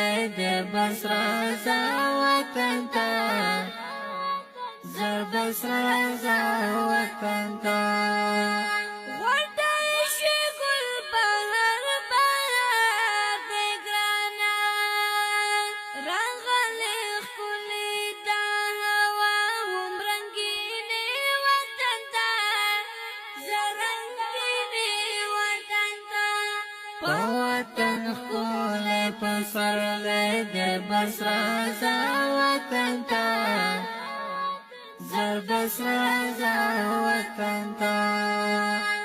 لدي بس رازا وطنتا زبس رازا وطنتا وطن خولي پسر لدي بس رازا وطنتا زبس رازا وطنتا